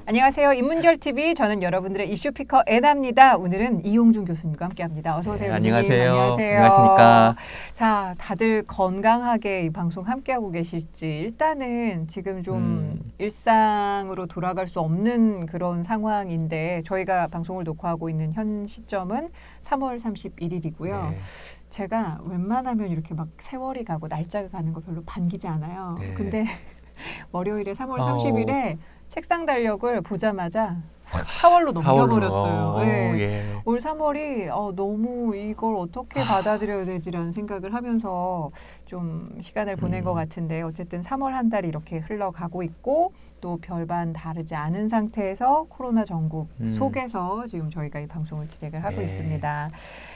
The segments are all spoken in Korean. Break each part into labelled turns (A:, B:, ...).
A: 안녕하세요. 인문결TV 저는 여러분들의 이슈피커 애나입니다. 오늘은 이용준 교수님과 함께합니다. 어서 오세요.
B: 네, 안녕하세요.
A: 안녕하세요.
B: 안녕하십니까.
A: 자, 다들 건강하게 이 방송 함께하고 계실지 일단은 지금 좀 일상으로 돌아갈 수 없는 그런 상황인데 저희가 방송을 녹화하고 있는 현 시점은 3월 31일이고요.
B: 네.
A: 제가 웬만하면 이렇게 막 세월이 가고 날짜가 가는 거 별로 반기지 않아요.
B: 네.
A: 근데 월요일에 3월 30일에 책상 달력을 보자마자 4월로 넘겨버렸어요. 네.
B: 예.
A: 올 3월이 너무 이걸 어떻게 받아들여야 되지라는 생각을 하면서 좀 시간을 보낸 것 같은데 어쨌든 3월 한 달이 이렇게 흘러가고 있고 또 별반 다르지 않은 상태에서 코로나 전국 속에서 지금 저희가 이 방송을 진행을 하고
B: 네.
A: 있습니다.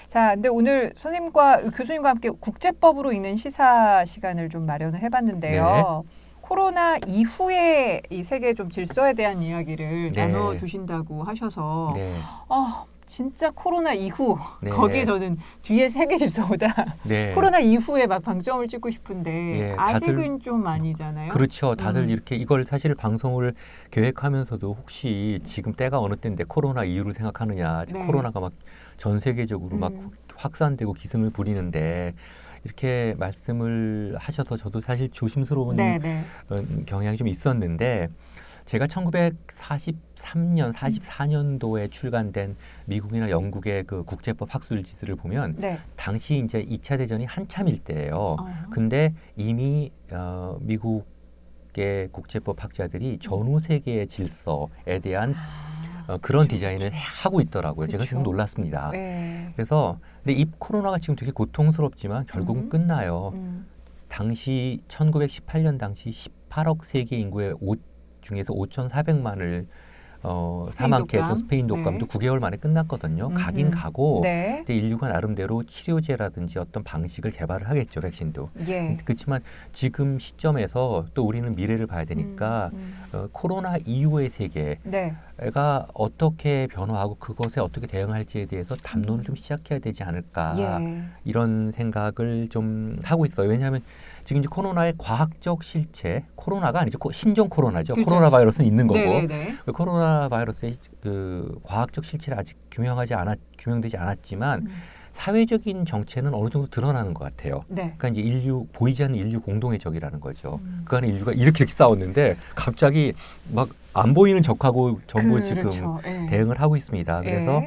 A: 자, 근데 오늘 교수님과 함께 국제법으로 읽는 시사 시간을 좀 마련을 해봤는데요. 코로나 이후에 이 세계 좀 질서에 대한 이야기를 나눠주신다고 하셔서 진짜 코로나 이후 거기에 저는 뒤에 세계 질서보다 코로나 이후에 막 방점을 찍고 싶은데 아직은 다들, 좀 아니잖아요.
B: 그렇죠. 다들 이렇게 이걸 사실 방송을 계획하면서도 혹시 지금 때가 어느 때인데 코로나 이후를 생각하느냐. 코로나가 막 전 세계적으로 막 확산되고 기승을 부리는데 이렇게 말씀을 하셔서 저도 사실 조심스러운 경향이 좀 있었는데 제가 1943년, 44년도에 출간된 미국이나 영국의 그 국제법 학술지들을 보면 당시 이제 2차 대전이 한참일 때예요. 근데 이미 미국의 국제법 학자들이 전후 세계의 질서에 대한 그런 디자인을 하고 있더라고요. 제가 좀 놀랐습니다. 그래서 근데 이 코로나가 지금 되게 고통스럽지만 결국은 끝나요. 당시 1918년 당시 18억 세계 인구의 중에서 5,400만을 사망케 했던 스페인 독감도 9개월 만에 끝났거든요. 가긴 가고 근데 인류가 나름대로 치료제라든지 어떤 방식을 개발을 하겠죠. 백신도. 그렇지만 지금 시점에서 또 우리는 미래를 봐야 되니까 코로나 이후의 세계가 어떻게 변화하고 그것에 어떻게 대응할지에 대해서 담론을 좀 시작해야 되지 않을까 이런 생각을 좀 하고 있어요. 왜냐하면 지금 이제 코로나의 과학적 실체, 코로나가 아니죠. 신종 코로나죠. 그렇죠. 코로나 바이러스는 있는 거고 코로나 바이러스의 그 과학적 실체를 아직 규명되지 않았지만 사회적인 정체는 어느 정도 드러나는 것 같아요. 그러니까 이제 보이지 않는 인류 공동의 적이라는 거죠. 그 안에 인류가 이렇게 싸웠는데 갑자기 막 안 보이는 적하고 전부 지금 대응을 하고 있습니다. 그래서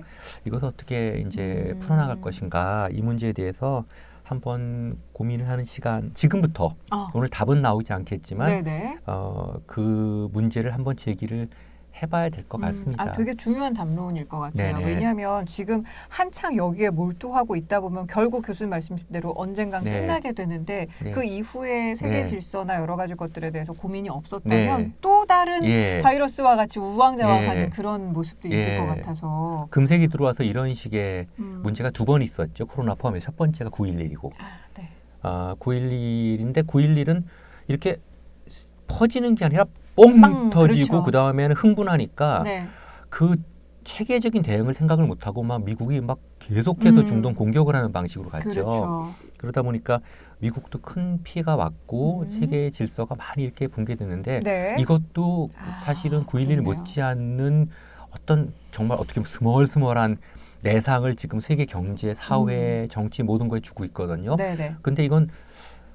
B: 이것을 어떻게 이제 풀어나갈 것인가 이 문제에 대해서 한번 고민을 하는 시간 지금부터 오늘 답은 나오지 않겠지만 그 문제를 한번 제기를 해봐야 될 것 같습니다.
A: 되게 중요한 담론일 것 같아요. 왜냐하면 지금 한창 여기에 몰두하고 있다 보면 결국 교수님 말씀대로 언젠간 끝나게 되는데 그 이후에 세계 질서나 여러 가지 것들에 대해서 고민이 없었다면 또 다른 바이러스와 같이 우왕좌왕하는 그런 모습도 있을 것 같아서
B: 금색이 들어와서 이런 식의 문제가 두 번 있었죠. 코로나 포함해서 첫 번째가 9.11이고 9.11인데 9.11은 이렇게 퍼지는 게 아니라 뻥 터지고 그 다음에는 흥분하니까 그 체계적인 대응을 생각을 못하고 막 미국이 막 계속해서 중동 공격을 하는 방식으로 갔죠. 그러다 보니까 미국도 큰 피해가 왔고 세계의 질서가 많이 이렇게 붕괴됐는데 이것도 사실은 9.11을 못지않는 어떤 정말 어떻게 보면 스멀스멀한 내상을 지금 세계 경제, 사회, 정치 모든 거에 주고 있거든요. 근데 이건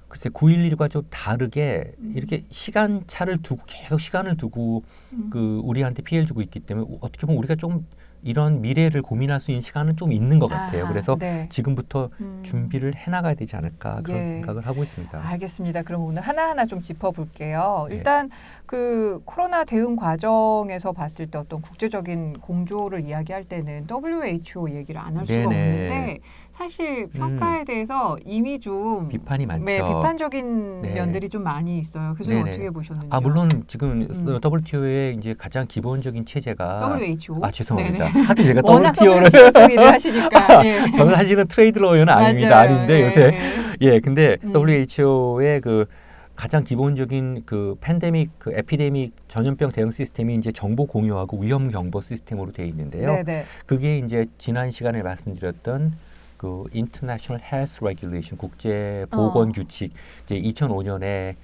B: 글쎄 9.11과 좀 다르게 이렇게 시간차를 두고 계속 시간을 두고 그 우리한테 피해를 주고 있기 때문에 어떻게 보면 우리가 좀 이런 미래를 고민할 수 있는 시간은 좀 있는 것 같아요. 그래서 지금부터 준비를 해나가야 되지 않을까 그런 생각을 하고 있습니다.
A: 알겠습니다. 그럼 오늘 하나하나 좀 짚어볼게요. 일단 그 코로나 대응 과정에서 봤을 때 어떤 국제적인 공조를 이야기할 때는 WHO 얘기를 안 할 수가 없는데 사실 평가에 대해서 이미 좀
B: 비판이 많죠.
A: 비판적인 면들이 좀 많이 있어요. 교수님 어떻게 보셨는지요?
B: 물론 지금 WTO의 이제 가장 기본적인 체제가
A: WHO.
B: 죄송합니다. 하도 제가
A: 워낙
B: WTO를
A: 일을 하시니까.
B: 저는 사실은 트레이드 로이어는 아닙니다. 아닌데 요새 근데 WHO의 그 가장 기본적인 그 팬데믹, 그 에피데믹 전염병 대응 시스템이 이제 정보 공유하고 위험 경보 시스템으로 되어 있는데요.
A: 네네.
B: 그게 이제 지난 시간에 말씀드렸던 그 International Health Regulation 국제 보건 규칙 이제 2005년에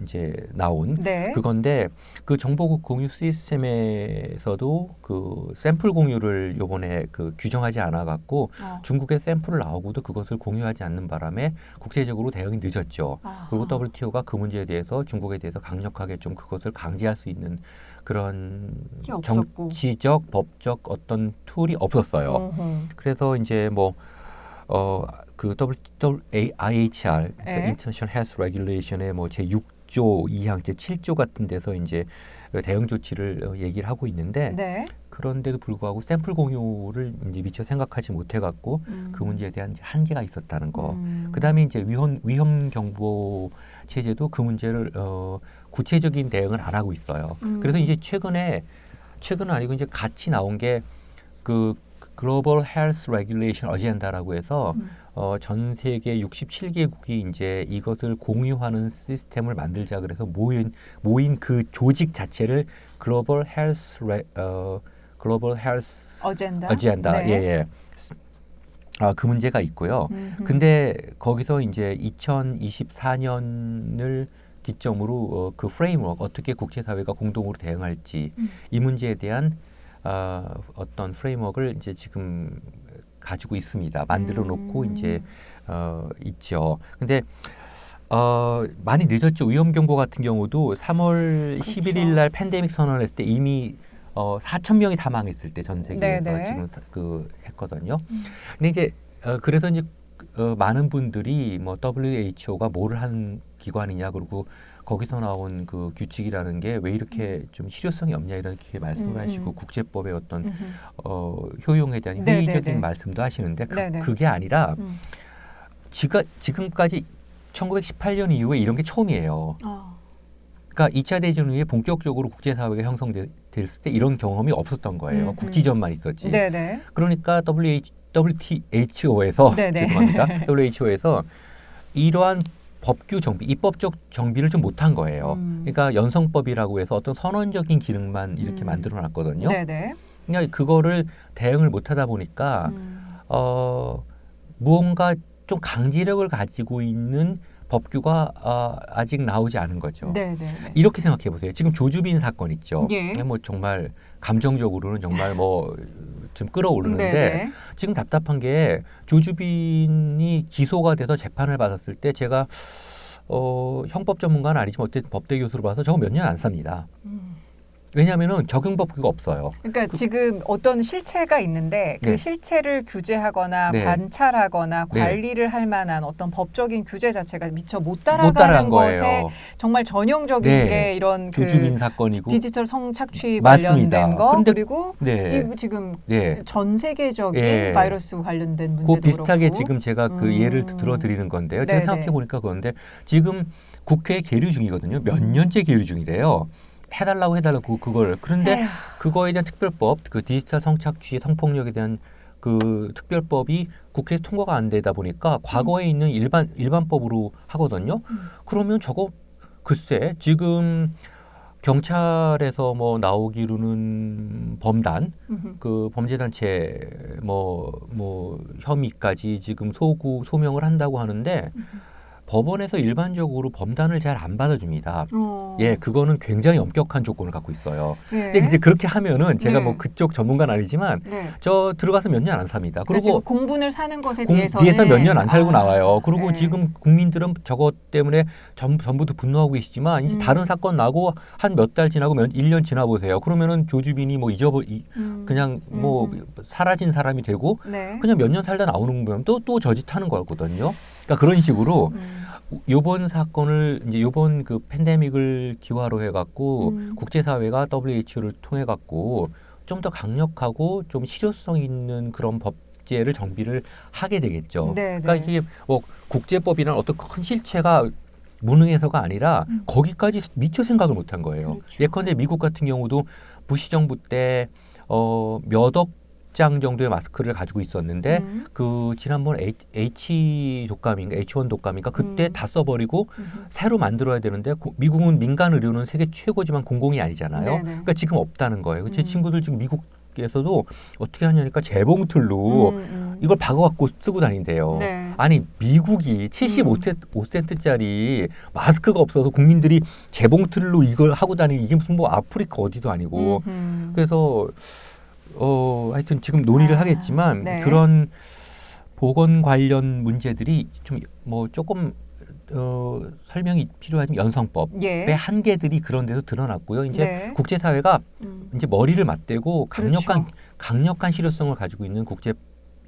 B: 이제 나온
A: 네.
B: 그건데 그 정보 공유 시스템에서도 그 샘플 공유를 요번에 그 규정하지 않아 갖고 중국에 샘플을 나오고도 그것을 공유하지 않는 바람에 국제적으로 대응이 늦었죠. 그리고 WTO가 그 문제에 대해서 중국에 대해서 강력하게 좀 그것을 강제할 수 있는 그런 정치적, 법적 어떤 툴이 없었어요. 그래서 이제 뭐 그 IHR International Health Regulation의 뭐 제 6조 2항 제 7조 같은 데서 이제 대응 조치를 얘기를 하고 있는데
A: 네.
B: 그런데도 불구하고 샘플 공유를 이제 미처 생각하지 못해 갖고 그 문제에 대한 이제 한계가 있었다는 거. 그다음에 이제 위험 경보 체제도 그 문제를 구체적인 대응을 안 하고 있어요. 그래서 이제 최근은 아니고 이제 같이 나온 게 그 글로벌 헬스 레귤레이션 어젠다라고 해서 전 세계 67개국이 이제 이것을 공유하는 시스템을 만들자 그래서 모인 그 조직 자체를 글로벌 헬스 어젠다.
A: 네.
B: 예. 그 문제가 있고요. 근데 거기서 이제 2024년을 기점으로 그 프레임워크 어떻게 국제사회가 공동으로 대응할지 이 문제에 대한 어떤 프레임워크를 이제 지금 가지고 있습니다. 만들어 놓고 이제 있죠. 근데 많이 늦었죠. 위험 경보 같은 경우도 3월
A: 그렇죠.
B: 11일 날 팬데믹 선언을 했을 때 이미 4,000명이 사망했을 때 전 세계에서
A: 네네.
B: 지금 그 했거든요. 근데 이제 그래서 이제 많은 분들이 뭐 WHO가 뭘 한 기관이냐 그리고 거기서 나온 그 규칙이라는 게 왜 이렇게 좀 실효성이 없냐 이렇게 말씀을 하시고 국제법의 어떤 효용에 대한 회의적인 말씀도 하시는데 그게 아니라 지금까지 1918년 이후에 이런 게 처음이에요. 그러니까 2차 대전 후에 본격적으로 국제사회가 형성됐을 때 이런 경험이 없었던 거예요. 국지전만 있었지.
A: 네네.
B: 그러니까 WHO에서 죄송합니다. WHO에서 이러한 법규 정비, 입법적 정비를 좀 못한 거예요. 그러니까 연성법이라고 해서 어떤 선언적인 기능만 이렇게 만들어 놨거든요.
A: 네네.
B: 그러니까 그거를 대응을 못하다 보니까 무언가 좀 강제력을 가지고 있는 법규가 아직 나오지 않은 거죠.
A: 네네.
B: 이렇게 생각해 보세요. 지금 조주빈 사건 있죠.
A: 예.
B: 뭐 정말 감정적으로는 정말 뭐 좀 끌어오르는데
A: 네네.
B: 지금 답답한 게 조주빈이 기소가 돼서 재판을 받았을 때 제가 형법 전문가는 아니지만 어쨌든 법대 교수로 봐서 저거 몇 년 안 삽니다. 왜냐하면은 적용 법규가 없어요.
A: 그러니까 지금 어떤 실체가 있는데 그 실체를 규제하거나 관찰하거나 관리를 할 만한 어떤 법적인 규제 자체가 미처 못 따라가는 것에 정말 전형적인 게 이런
B: 조주빈 사건이고
A: 디지털 성착취
B: 맞습니다.
A: 관련된 거 그리고 이 지금
B: 네.
A: 전 세계적인 바이러스 관련된 문제도
B: 그 비슷하게
A: 그렇고.
B: 지금 제가 그 예를 들어드리는 건데요. 제가
A: 네네.
B: 생각해 보니까 그런데 지금 국회에 계류 중이거든요. 몇 년째 계류 중이래요. 해달라고 그걸 그런데 그거에 대한 특별법 그 디지털 성착취 성폭력에 대한 그 특별법이 국회에 통과가 안 되다 보니까 과거에 있는 일반법으로 하거든요. 그러면 저거 글쎄 지금 경찰에서 뭐 나오기로는 범단 그 범죄단체 뭐 혐의까지 지금 소명을 한다고 하는데 법원에서 일반적으로 범단을 잘 안 받아줍니다. 예, 그거는 굉장히 엄격한 조건을 갖고 있어요. 근데 이제 그렇게 하면은 제가 뭐 그쪽 전문가는 아니지만 저 들어가서 몇 년 안 삽니다. 그리고
A: 공분을 사는 것에 비해서는
B: 몇 년 안 살고 나와요. 그리고 지금 국민들은 저것 때문에 전부 다 분노하고 계시지만 이제 다른 사건 나고 한 몇 달 지나고 1년 지나 보세요. 그러면은 조주빈이 뭐 그냥 뭐 사라진 사람이 되고 그냥 몇 년 살다 나오는 거면 또 저짓하는 거거든요. 그러니까 그런 식으로 요번 사건을 이제 요번 그 팬데믹을 기화로 해갖고 국제사회가 WHO를 통해갖고 좀 더 강력하고 좀 실효성 있는 그런 법제를 정비를 하게 되겠죠. 그러니까 이게 뭐 국제법이란 어떤 큰 실체가 무능해서가 아니라 거기까지 미처 생각을 못한 거예요. 예컨대 미국 같은 경우도 부시 정부 때 몇 억 10장 정도의 마스크를 가지고 있었는데 그 지난번 H 독감인가 H1 독감인가 그때 다 써버리고 새로 만들어야 되는데 미국은 민간 의료는 세계 최고지만 공공이 아니잖아요.
A: 네네.
B: 그러니까 지금 없다는 거예요. 제 친구들 지금 미국에서도 어떻게 하냐니까 재봉틀로 이걸 박아갖고 쓰고 다닌대요.
A: 네.
B: 아니 미국이 75센트짜리 마스크가 없어서 국민들이 재봉틀로 이걸 하고 다니는 이게 무슨 뭐 아프리카 어디도 아니고 그래서 하여튼 지금 논의를 하겠지만
A: 네.
B: 그런 보건 관련 문제들이 좀 뭐 조금 설명이 필요하지만 연성법의
A: 예.
B: 한계들이 그런 데서 드러났고요. 이제
A: 네.
B: 국제사회가 이제 머리를 맞대고
A: 그렇죠.
B: 강력한 실효성을 가지고 있는 국제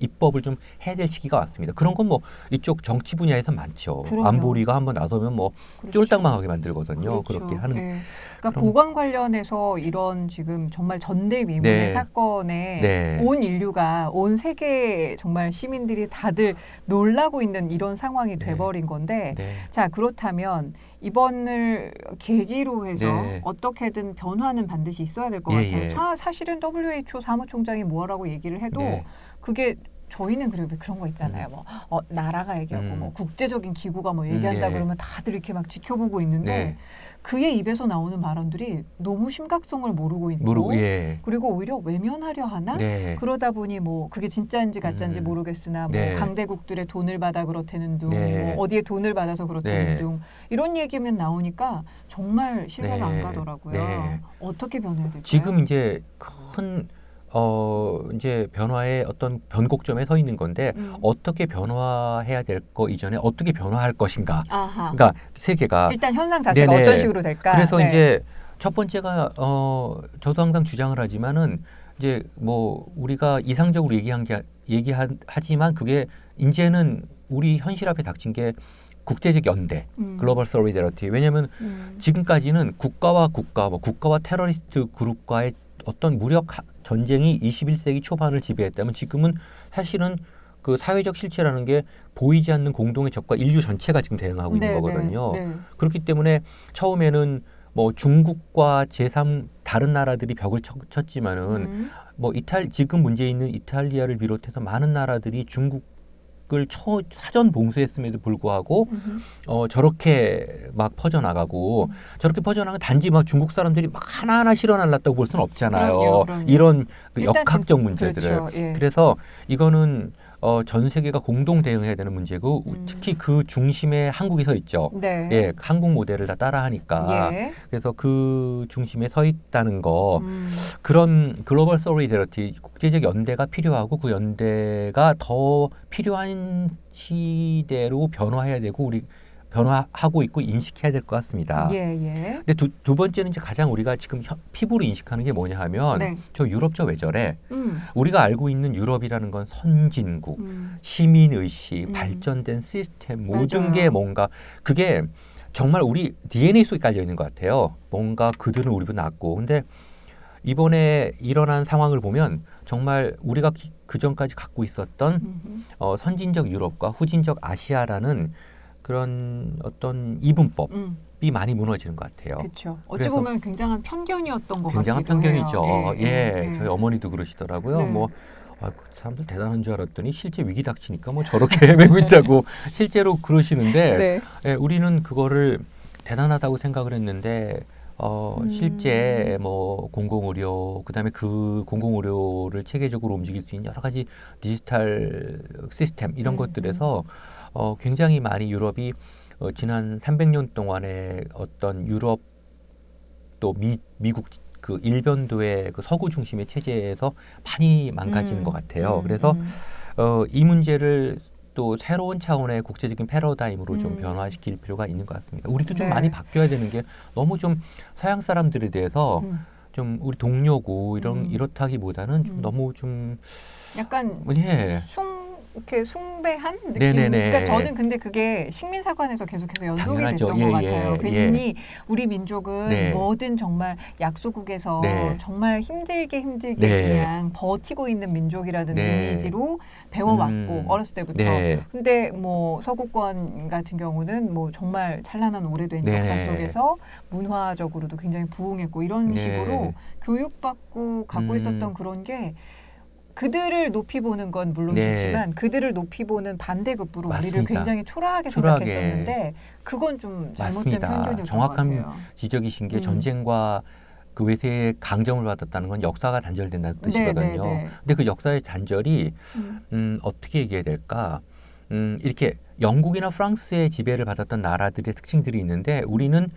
B: 입법을 좀 해야 될 시기가 왔습니다. 그런 건 뭐 이쪽 정치 분야에서 많죠.
A: 그럼요.
B: 안보리가 한번 나서면 뭐
A: 그렇죠.
B: 쫄딱망하게 만들거든요.
A: 그렇죠.
B: 그렇게 하는.
A: 네. 그러니까 보건 관련해서 이런 지금 정말 전대미문의
B: 네.
A: 사건에
B: 네.
A: 온 인류가 온 세계 정말 시민들이 다들 놀라고 있는 이런 상황이 돼버린 건데
B: 네.
A: 자 그렇다면 이번을 계기로 해서
B: 네.
A: 어떻게든 변화는 반드시 있어야 될 것
B: 예,
A: 같아요.
B: 예.
A: 사실은 WHO 사무총장이 뭐라고 얘기를 해도
B: 네.
A: 그게 저희는 그리고 그런 거 있잖아요. 뭐 나라가 얘기하고 뭐 국제적인 기구가 뭐 얘기한다
B: 예.
A: 그러면 다들 이렇게 막 지켜보고 있는데
B: 네.
A: 그의 입에서 나오는 발언들이 너무 심각성을 모르고 있고
B: 예.
A: 그리고 오히려 외면하려 하나?
B: 네.
A: 그러다 보니 뭐 그게 진짜인지 가짜인지 모르겠으나 뭐
B: 네.
A: 강대국들의 돈을 받아 그렇다는 둥,
B: 네.
A: 뭐 어디에 돈을 받아서 그렇다는
B: 네.
A: 둥 이런 얘기면 나오니까 정말 신뢰가
B: 네.
A: 안 가더라고요.
B: 네.
A: 어떻게 변해야 될까요?
B: 지금 이제 큰 이제 변화의 어떤 변곡점에 서 있는 건데 어떻게 변화해야 될 거 이전에 어떻게 변화할 것인가.
A: 아하.
B: 그러니까 세계가
A: 일단 현상 자체가
B: 네네.
A: 어떤 식으로 될까?
B: 그래서
A: 네.
B: 이제 첫 번째가 저도 항상 주장을 하지만은 이제 뭐 우리가 이상적으로 얘기하지만 그게 이제는 우리 현실 앞에 닥친 게 국제적 연대, 글로벌 solidarity. 왜냐하면 지금까지는 국가와 테러리스트 그룹과의 어떤 무력 전쟁이 21세기 초반을 지배했다면 지금은 사실은 그 사회적 실체라는 게 보이지 않는 공동의 적과 인류 전체가 지금 대응하고 있는 거거든요.
A: 네.
B: 그렇기 때문에 처음에는 뭐 중국과 제3 다른 나라들이 벽을 쳤지만은 뭐 지금 문제 있는 이탈리아를 비롯해서 많은 나라들이 중국을 사전 봉쇄했음에도 불구하고 저렇게 막 퍼져나가고 저렇게 퍼져나간 단지 막 중국 사람들이 막 하나하나 실어날랐다고 볼 수는 없잖아요.
A: 그럼요.
B: 이런 그 역학적 문제들을.
A: 그렇죠. 예.
B: 그래서 이거는 전 세계가 공동 대응해야 되는 문제고 특히 그 중심에 한국이 서 있죠.
A: 네.
B: 예, 한국 모델을 다 따라하니까.
A: 예.
B: 그래서 그 중심에 서 있다는 거. 그런 글로벌 solidarity 국제적 연대가 필요하고 그 연대가 더 필요한 시대로 변화해야 되고 우리 변화하고 있고 인식해야 될 것 같습니다.
A: 예.
B: 근데 두 번째는 이제 가장 우리가 지금 피부로 인식하는 게 뭐냐 하면
A: 네.
B: 저 유럽 저 왜 저래? 우리가 알고 있는 유럽이라는 건 선진국, 시민의식, 발전된 시스템 모든
A: 맞아요.
B: 게 뭔가 그게 정말 우리 DNA 속에 깔려 있는 것 같아요. 뭔가 그들은 우리보다 낫고. 근데 이번에 일어난 상황을 보면 정말 우리가 그 전까지 갖고 있었던 선진적 유럽과 후진적 아시아라는 그런 어떤 이분법이 많이 무너지는 것 같아요.
A: 그렇죠. 어찌 보면 굉장한 편견이었던 것 같아요.
B: 굉장한 편견이죠.
A: 예.
B: 저희 어머니도 그러시더라고요.
A: 네.
B: 뭐 그 사람들 대단한 줄 알았더니 실제 위기 닥치니까 뭐 저렇게 헤매고 있다고 실제로 그러시는데
A: 네.
B: 예, 우리는 그거를 대단하다고 생각을 했는데 실제 뭐 공공의료 그다음에 그 공공의료를 체계적으로 움직일 수 있는 여러 가지 디지털 시스템 이런 것들에서 굉장히 많이 유럽이 지난 300년 동안의 어떤 유럽 또 미국 그 일변도의 그 서구 중심의 체제에서 많이 망가지는 것 같아요. 그래서 이 문제를 또 새로운 차원의 국제적인 패러다임으로 좀 변화시킬 필요가 있는 것 같습니다. 우리도 좀
A: 네.
B: 많이 바뀌어야 되는 게 너무 좀 서양 사람들에 대해서 좀 우리 동료고 이렇다기보다는 좀 너무 좀
A: 약간
B: 예.
A: 이렇게 숭배한 느낌.
B: 네네네.
A: 그러니까 저는 근데 그게 식민사관에서 계속해서 연속이
B: 당연하죠.
A: 됐던 것 같아요. 괜히
B: 예.
A: 우리 민족은
B: 네.
A: 뭐든 정말 약소국에서
B: 네.
A: 정말 힘들게
B: 네.
A: 그냥 버티고 있는 민족이라는
B: 네.
A: 이미지로 배워왔고 어렸을 때부터.
B: 네.
A: 근데 뭐 서구권 같은 경우는 뭐 정말 찬란한 오래된
B: 네.
A: 역사 속에서 문화적으로도 굉장히 부흥했고 이런
B: 네.
A: 식으로 교육받고 갖고 있었던 그런 게 그들을 높이 보는 건 물론
B: 네.
A: 좋지만 그들을 높이 보는 반대급부로
B: 맞습니다.
A: 우리를 굉장히 초라하게
B: 초라하게.
A: 생각했었는데 그건 좀 잘못된
B: 맞습니다.
A: 편견이었던 것
B: 정확한
A: 같아요.
B: 지적이신 게 전쟁과 그 외세의 강점을 받았다는 건 역사가 단절된다는 뜻이거든요.
A: 네.
B: 근데 그 역사의 단절이 어떻게 얘기해야 될까? 이렇게 영국이나 프랑스의 지배를 받았던 나라들의 특징들이 있는데 우리는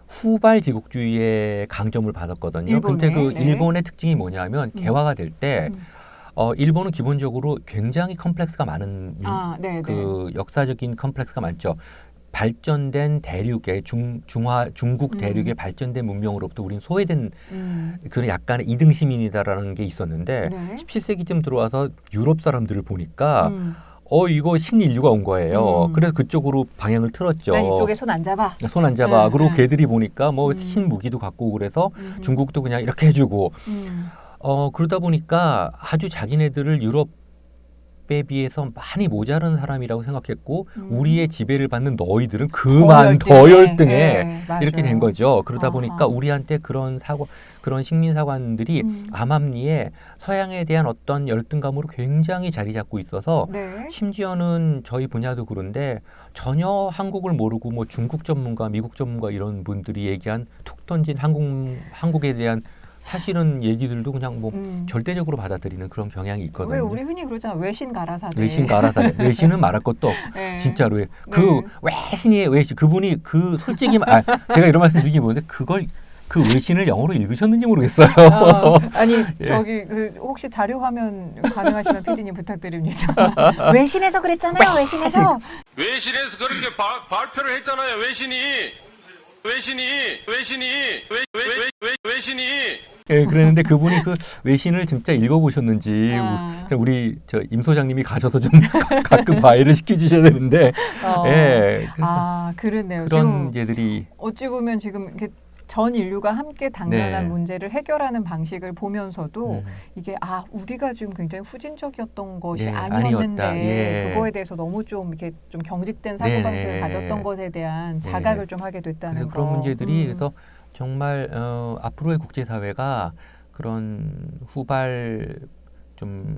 B: 후발 제국주의의 강점을 받았거든요. 근데 그
A: 네.
B: 일본의 특징이 뭐냐면 개화가 될 때 일본은 기본적으로 굉장히 컴플렉스가 많은 그 역사적인 컴플렉스가 많죠. 발전된 대륙의 중국 대륙의 발전된 문명으로부터 우린 소외된 그런 약간의 이등 시민이다라는 게 있었는데 17세기쯤 들어와서 유럽 사람들을 보니까 이거 신인류가 온 거예요. 그래서 그쪽으로 방향을 틀었죠.
A: 난 이쪽에 손 안 잡아.
B: 손 안 잡아. 그리고 걔들이 보니까 뭐 신무기도 갖고 오고 그래서 중국도 그냥 이렇게 해주고 그러다 보니까 아주 자기네들을 유럽에 비해서 많이 모자란 사람이라고 생각했고 우리의 지배를 받는 너희들은 그만 더 열등해. 이렇게 된 거죠. 그러다 보니까 우리한테 그런 식민사관들이 암암리에 서양에 대한 어떤 열등감으로 굉장히 자리 잡고 있어서 심지어는 저희 분야도 그런데 전혀 한국을 모르고 뭐 중국 전문가, 미국 전문가 이런 분들이 얘기한 툭 던진 한국에 대한 사실은 얘기들도 그냥 뭐 절대적으로 받아들이는 그런 경향이 있거든요.
A: 왜 우리 흔히 그러잖아. 외신 가라사대.
B: 외신 가라사대. 외신은 말할 것도 진짜로 그 외신이에요. 외신. 그분이 솔직히 제가 이런 말씀 드리기 뭐는데 그 외신을 영어로 읽으셨는지 모르겠어요.
A: 아니 저기 혹시 자료 화면 가능하시면 PD님 부탁드립니다. 외신에서 그랬잖아요. 외신에서
C: 그렇게 발표를 했잖아요. 외신이
B: 예, 그랬는데 그분이 그 외신을 진짜 읽어보셨는지 우리 임 소장님이 가셔서 좀 가끔 과외를 시켜주셔야 되는데, 예, 그래서
A: 그렇네요.
B: 그런
A: 지금
B: 문제들이
A: 어찌 보면 지금 이렇게 전 인류가 함께 당면한 문제를 해결하는 방식을 보면서도 이게 우리가 지금 굉장히 후진적이었던 것이 아니었는데 그거에 대해서 너무 좀 이렇게 좀 경직된 사고방식을 가졌던 것에 대한 자각을 좀 하게 됐다는 거.
B: 그런 문제들이 그래서 정말 앞으로의 국제사회가 그런 후발 좀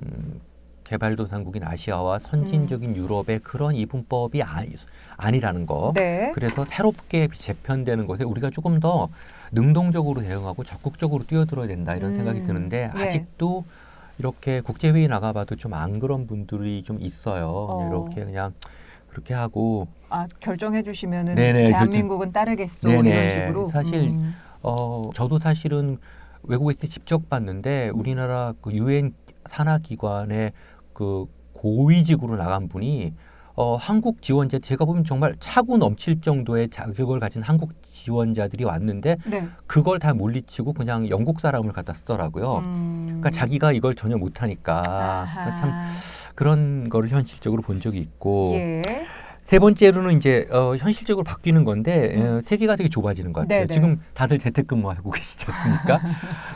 B: 개발도상국인 아시아와 선진적인 유럽의 그런 이분법이 아니라는 거. 그래서 새롭게 재편되는 것에 우리가 조금 더 능동적으로 대응하고 적극적으로 뛰어들어야 된다 이런 생각이 드는데 아직도 이렇게 국제회의 나가봐도 좀 안 그런 분들이 좀 있어요. 이렇게 그냥 그렇게 하고
A: 결정해 주시면은 대한민국은 따르겠소 이런 식으로.
B: 사실 저도 사실은 외국에 있을 때 직접 봤는데 우리나라 그 유엔 산하기관의 그 고위직으로 나간 분이 한국 지원자 제가 보면 정말 차고 넘칠 정도의 자격을 가진 한국 지원자들이 왔는데 그걸 다 물리치고 그냥 영국 사람을 갖다 쓰더라고요. 그러니까 자기가 이걸 전혀 못하니까 그러니까 참 그런 거를 현실적으로 본 적이 있고 세 번째로는 이제 현실적으로 바뀌는 건데 세계가 되게 좁아지는 것 같아요. 지금 다들 재택근무하고 계시지 않습니까?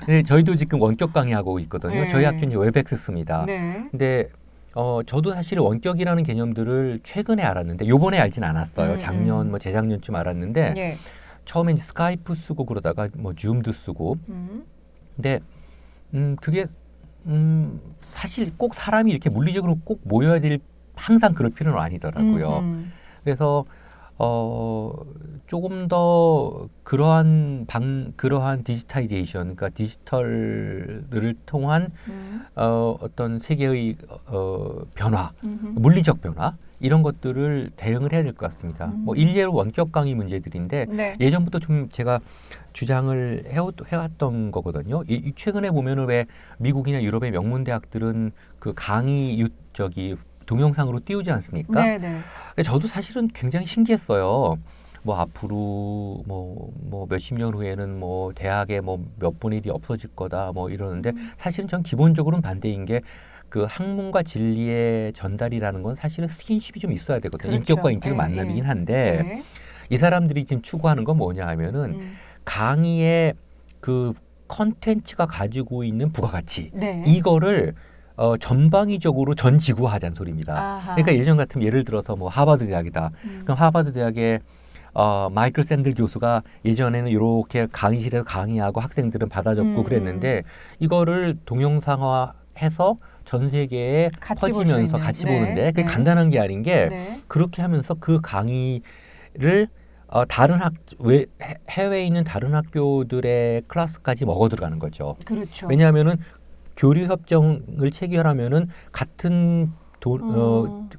B: 네, 저희도 지금 원격 강의하고 있거든요. 저희 학교는 웨백스 씁니다. 근데 저도 사실 원격이라는 개념들을 최근에 알았는데 요번에 알진 않았어요. 작년 뭐 재작년쯤 알았는데 처음에 이제 스카이프 쓰고 그러다가 뭐 줌도 쓰고 근데 그게 사실 꼭 사람이 이렇게 물리적으로 꼭 모여야 될 항상 그럴 필요는 아니더라고요. 그래서 조금 더 그러한 디지타이제이션, 그러니까 디지털을 통한 어떤 세계의 변화, 물리적 변화 이런 것들을 대응을 해야 될 것 같습니다. 뭐 일례로 원격 강의 문제들인데 예전부터 좀 제가 주장을 해왔던 거거든요. 최근에 보면은 왜 미국이나 유럽의 명문 대학들은 그 강의 동영상으로 띄우지 않습니까? 저도 사실은 굉장히 신기했어요. 뭐 앞으로 뭐 몇십 년 후에는 뭐 대학에 뭐 몇 분의 일이 없어질 거다 뭐 이러는데 사실은 전 기본적으로는 반대인 게 그 학문과 진리의 전달이라는 건 사실은 스킨십이 좀 있어야 되거든요. 인격과 인격의 만남이긴 한데 이 사람들이 지금 추구하는 건 뭐냐 하면은 강의의 그 컨텐츠가 가지고 있는 부가가치 이거를 전방위적으로 전 지구화하자는 소리입니다. 그러니까 예전 같으면 예를 들어서 뭐 하버드 대학이다. 그럼 하버드 대학의 마이클 샌들 교수가 예전에는 이렇게 강의실에서 강의하고 학생들은 받아 적고 그랬는데 이거를 동영상화 해서 전 세계에
A: 같이 볼 수
B: 퍼지면서
A: 있는.
B: 같이
A: 네.
B: 보는데 그게
A: 네.
B: 간단한 게 아닌 게
A: 네.
B: 그렇게 하면서 그 강의를 다른 해외에 있는 다른 학교들의 클래스까지 먹어 들어가는 거죠.
A: 그렇죠.
B: 왜냐하면은 교류 협정을 체결하면은 같은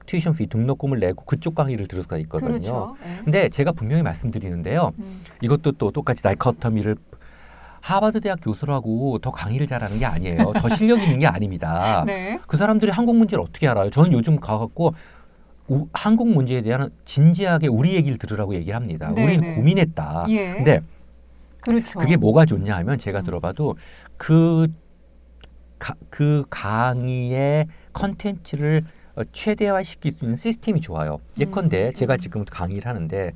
B: 튜이션 피 등록금을 내고 그쪽 강의를 들을 수가 있거든요.
A: 그렇죠. 네.
B: 근데 제가 분명히 말씀드리는데요. 이것도 또 똑같이 다이커터미를 하버드 대학 교수라고 더 강의를 잘하는 게 아니에요. 더 실력 있는 게 아닙니다.
A: 네.
B: 그 사람들이 한국 문제를 어떻게 알아요? 저는 요즘 가갖고 한국 문제에 대한 진지하게 우리 얘기를 들으라고 얘기를 합니다.
A: 네,
B: 우리는
A: 네.
B: 고민했다.
A: 예.
B: 근데
A: 그렇죠.
B: 그게 뭐가 좋냐 하면 제가 들어봐도 그 강의의 컨텐츠를 최대화시킬 수 있는 시스템이 좋아요. 예컨대 제가 지금 강의를 하는데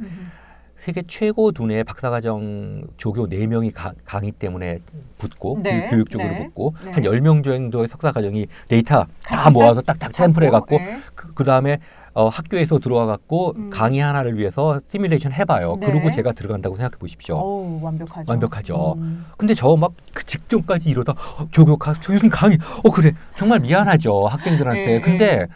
B: 세계 최고 두뇌 박사과정 조교 4명이 강의 때문에 붙고
A: 네.
B: 교육적으로
A: 네.
B: 붙고
A: 네.
B: 한 10명 정도의 석사과정이 데이터 다
A: 같이
B: 모아서 딱딱 샘플해 갖고
A: 네.
B: 그다음에 학교에서 들어와 갖고 강의 하나를 위해서 시뮬레이션 해봐요.
A: 네.
B: 그리고 제가 들어간다고 생각해 보십시오.
A: 어우, 완벽하죠.
B: 완벽하죠. 근데 저 막 그 직전까지 이러다 조교 교수님 강의 그래 정말 미안하죠 학생들한테.
A: 네,
B: 근데
A: 네.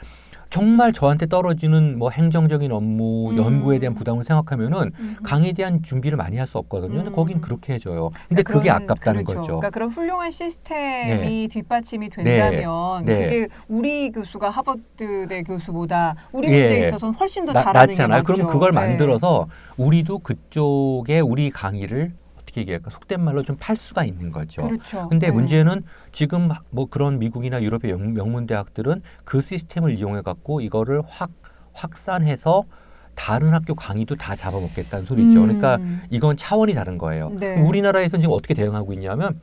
B: 정말 저한테 떨어지는 뭐 행정적인 업무, 연구에 대한 부담을 생각하면은 강의에 대한 준비를 많이 할 수 없거든요. 근데 거긴 그렇게 해줘요. 근데 그게 아깝다는
A: 그렇죠.
B: 거죠.
A: 그러니까 그런 훌륭한 시스템이
B: 네.
A: 뒷받침이 된다면
B: 네.
A: 그게 우리 교수가 하버드대 교수보다 우리
B: 예.
A: 문제에 있어서는 훨씬 더 잘하는 게
B: 낫잖아요.
A: 맞죠.
B: 그럼 그걸
A: 네.
B: 만들어서 우리도 그쪽에 우리 강의를 어떻게 얘기할까 속된 말로 좀 팔 수가 있는 거죠.
A: 그렇죠.
B: 근데
A: 네.
B: 문제는 지금 뭐 그런 미국이나 유럽의 명문대학들은 그 시스템을 이용해 갖고 이거를 확산해서 다른 학교 강의도 다 잡아먹겠다는 소리죠. 그러니까 이건 차원이 다른 거예요.
A: 네.
B: 우리나라에서는 지금 어떻게 대응하고 있냐면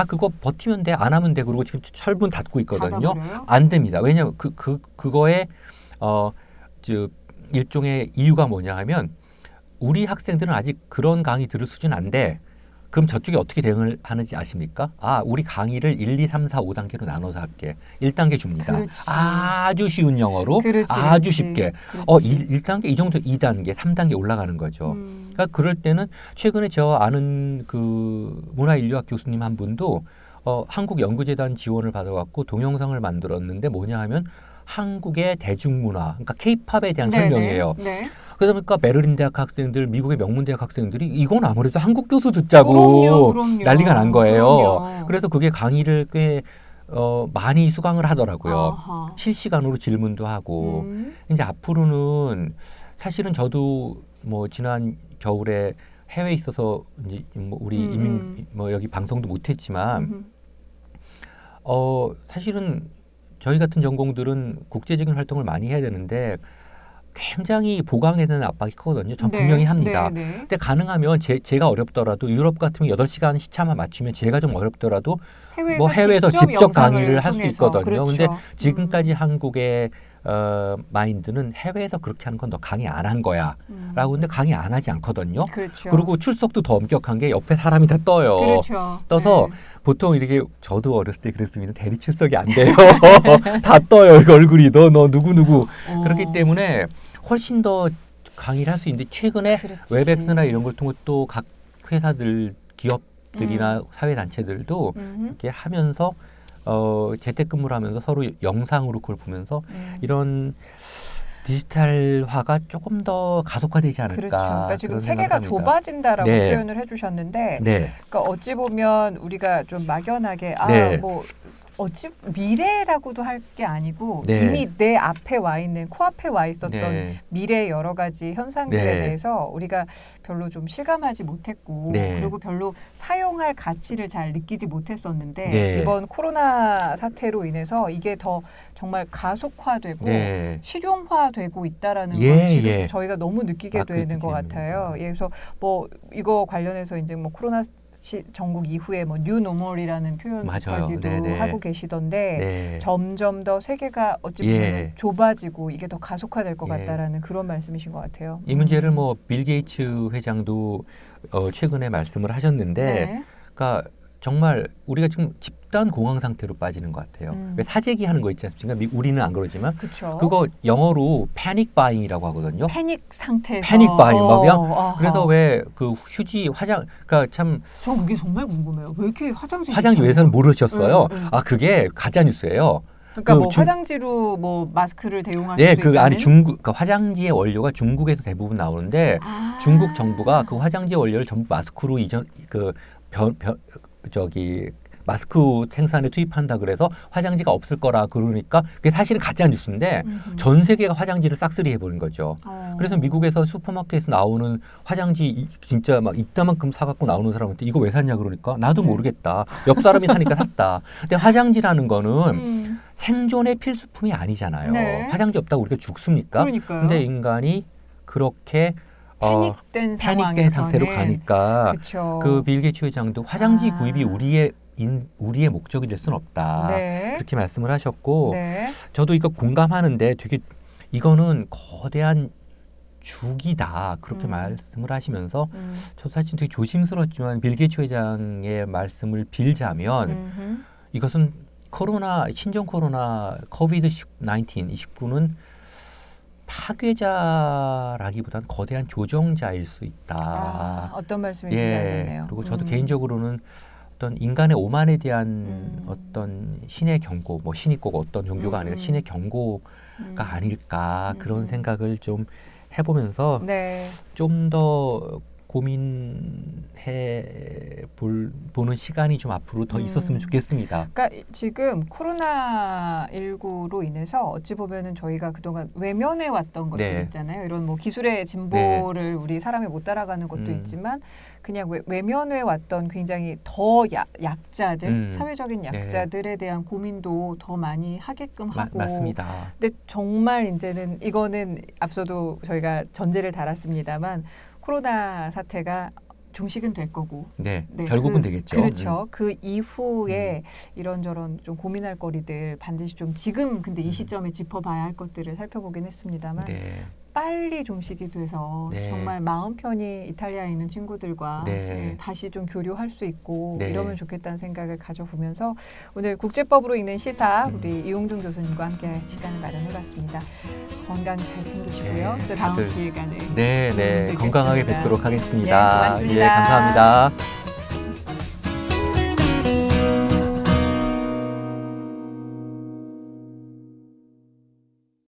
B: 그거 버티면 돼, 안 하면 돼. 그러고 지금 철문 닫고 있거든요.
A: 닫아버려요?
B: 안 됩니다. 왜냐하면 그거에 일종의 이유가 뭐냐 하면 우리 학생들은 아직 그런 강의 들을 수준 안 돼. 그럼 저쪽이 어떻게 대응을 하는지 아십니까? 우리 강의를 1, 2, 3, 4, 5단계로 나눠서 할게. 1단계 줍니다.
A: 그렇지.
B: 아주 쉬운 영어로
A: 그렇지,
B: 아주
A: 그렇지.
B: 쉽게.
A: 그렇지.
B: 1단계 이 정도 2단계, 3단계 올라가는 거죠. 그러니까 그럴 때는 최근에 저 아는 그 문화인류학 교수님 한 분도 한국연구재단 지원을 받아갖고 동영상을 만들었는데 뭐냐 하면 한국의 대중문화, 그러니까 케이팝에 대한
A: 네네.
B: 설명이에요.
A: 네.
B: 그러다 보니까 베를린 대학 학생들, 미국의 명문대학 학생들이 이건 아무래도 한국 교수 듣자고
A: 그럼요.
B: 난리가 난 거예요.
A: 그럼요.
B: 그래서 그게 강의를 꽤 많이 수강을 하더라고요.
A: 아하.
B: 실시간으로 질문도 하고. 이제 앞으로는 사실은 저도 뭐 지난 겨울에 해외에 있어서 이제 뭐 우리 이민 뭐 여기 방송도 못했지만 사실은 저희 같은 전공들은 국제적인 활동을 많이 해야 되는데 굉장히 보강에 대한 압박이 크거든요. 전 분명히 합니다.
A: 네.
B: 근데 가능하면 제가 어렵더라도 유럽 같으면 8시간 시차만 맞추면 제가 좀 어렵더라도 해외에서 직접 강의를 할 수 있거든요.
A: 그렇죠.
B: 근데 지금까지 한국의 마인드는 해외에서 그렇게 하는 건 너 강의 안 한 거야. 라고 근데 강의 안 하지 않거든요.
A: 그렇죠.
B: 그리고 출석도 더 엄격한 게 옆에 사람이 다 떠요.
A: 그렇죠.
B: 떠서
A: 네.
B: 보통 이렇게 저도 어렸을 때 그랬으면 대리 출석이 안 돼요. 다 떠요. 얼굴이 너 누구. 그렇기 때문에 훨씬 더 강의를 할 수 있는데 최근에
A: 그렇지.
B: 웹엑스나 이런 걸 통해 또 각 회사들, 기업들이나 사회단체들도 이렇게 하면서 재택근무를 하면서 서로 영상으로 그걸 보면서 이런 디지털화가 조금 더 가속화되지 않을까.
A: 그렇죠. 그러니까 지금
B: 그런
A: 세계가
B: 생각을 합니다.
A: 좁아진다라고
B: 네.
A: 표현을 해주셨는데,
B: 네.
A: 그러니까 어찌 보면 우리가 좀 막연하게
B: 네.
A: 어찌 미래라고도 할 게 아니고
B: 네.
A: 이미 내 앞에 와 있는 코앞에 와 있었던
B: 네.
A: 미래의 여러 가지 현상들에
B: 네.
A: 대해서 우리가 별로 좀 실감하지 못했고
B: 네.
A: 그리고 별로 사용할 가치를 잘 느끼지 못했었는데
B: 네.
A: 이번 코로나 사태로 인해서 이게 더 정말 가속화되고
B: 네.
A: 실용화되고 있다라는
B: 예,
A: 걸 지금
B: 예.
A: 저희가 너무 느끼게 되는 것 같아요. 예, 그래서 뭐 이거 관련해서 이제 뭐 코로나 전국 이후에 뭐 뉴노멀이라는 표현까지도
B: 네네.
A: 하고 계시던데
B: 네.
A: 점점 더 세계가 어찌 보면
B: 예.
A: 좁아지고 이게 더 가속화될 것
B: 예.
A: 같다라는 그런 말씀이신 것 같아요.
B: 이 문제를 뭐 빌 게이츠 회장도 최근에 말씀을 하셨는데,
A: 네.
B: 그러니까 정말 우리가 지금 집단 공황 상태로 빠지는 것 같아요. 왜 사재기 하는 거 있지 않습니까? 우리는 안 그러지만
A: 그쵸.
B: 그거 영어로 패닉 바잉이라고 하거든요.
A: 패닉 상태에서
B: 패닉 바잉 막이요. 그래서 왜 그 휴지 화장 그러니까 참
A: 저 그게 정말 궁금해요. 왜 이렇게 화장지
B: 왜서는 모르셨어요? 아 그게 가짜 뉴스예요.
A: 그러니까 뭐 화장지로 뭐 마스크를 대용할 수
B: 네,
A: 있다는?
B: 그 아니 중국 그러니까 화장지의 원료가 중국에서 대부분 나오는데 중국 정부가 그 화장지 원료를 전부 마스크로 마스크 생산에 투입한다 그래서 화장지가 없을 거라 그러니까 그게 사실은 가짜 뉴스인데 전 세계가 화장지를 싹쓸이 해버린 거죠. 그래서 미국에서 슈퍼마켓에서 나오는 화장지 진짜 막 이따만큼 사갖고 나오는 사람한테 이거 왜 샀냐 그러니까 나도 모르겠다. 옆 사람이 사니까 샀다. 근데 화장지라는 거는 생존의 필수품이 아니잖아요.
A: 네.
B: 화장지 없다고 우리가 죽습니까?
A: 그러니까요.
B: 근데 인간이 그렇게
A: 패닉된
B: 상태로 가니까
A: 그쵸.
B: 그 빌 게이츠 회장도 화장지 구입이 우리의 목적이 될 수는 없다.
A: 네.
B: 그렇게 말씀을 하셨고
A: 네.
B: 저도 이거 공감하는데 되게 이거는 거대한 죽이다 그렇게 말씀을 하시면서 저도 사실 되게 조심스럽지만 빌 게이츠 회장의 말씀을 빌자면 이것은 신종 코로나 코비드-19 이 19는 파괴자라기보다는 거대한 조정자일 수 있다.
A: 어떤 말씀이신지 알겠네요.
B: 그리고 저도 개인적으로는 어떤 인간의 오만에 대한 어떤 신의 경고, 뭐 신이 꼭 어떤 종교가 아니라 신의 경고가 아닐까 그런 생각을 좀 해보면서
A: 네.
B: 좀 더 보는 시간이 좀 앞으로 더 있었으면 좋겠습니다.
A: 그러니까 지금 코로나19로 인해서 어찌 보면은 저희가 그동안 외면해 왔던 것들 있잖아요. 이런 뭐 기술의 진보를 우리 사람이 못 따라가는 것도 있지만 그냥 외면해 왔던 굉장히 더 약자들, 사회적인 약자들에 대한 고민도 더 많이 하게끔 하고.
B: 맞습니다.
A: 근데 정말 이제는 이거는 앞서도 저희가 전제를 달았습니다만 코로나 사태가 종식은 될 거고.
B: 네, 결국은 되겠죠.
A: 그렇죠. 그 이후에 이런저런 좀 고민할 거리들 반드시 좀 지금 근데 이 시점에 짚어봐야 할 것들을 살펴보긴 했습니다만 빨리 종식이 돼서 정말 마음 편히 이탈리아에 있는 친구들과 다시 좀 교류할 수 있고 이러면 좋겠다는 생각을 가져보면서 오늘 국제법으로 읽는 시사 우리 이용중 교수님과 함께 시간을 마련해봤습니다. 건강 잘 챙기시고요. 또 다음 시간에
B: 건강하게 뵙도록 하겠습니다.
A: 고맙습니다.
B: 감사합니다.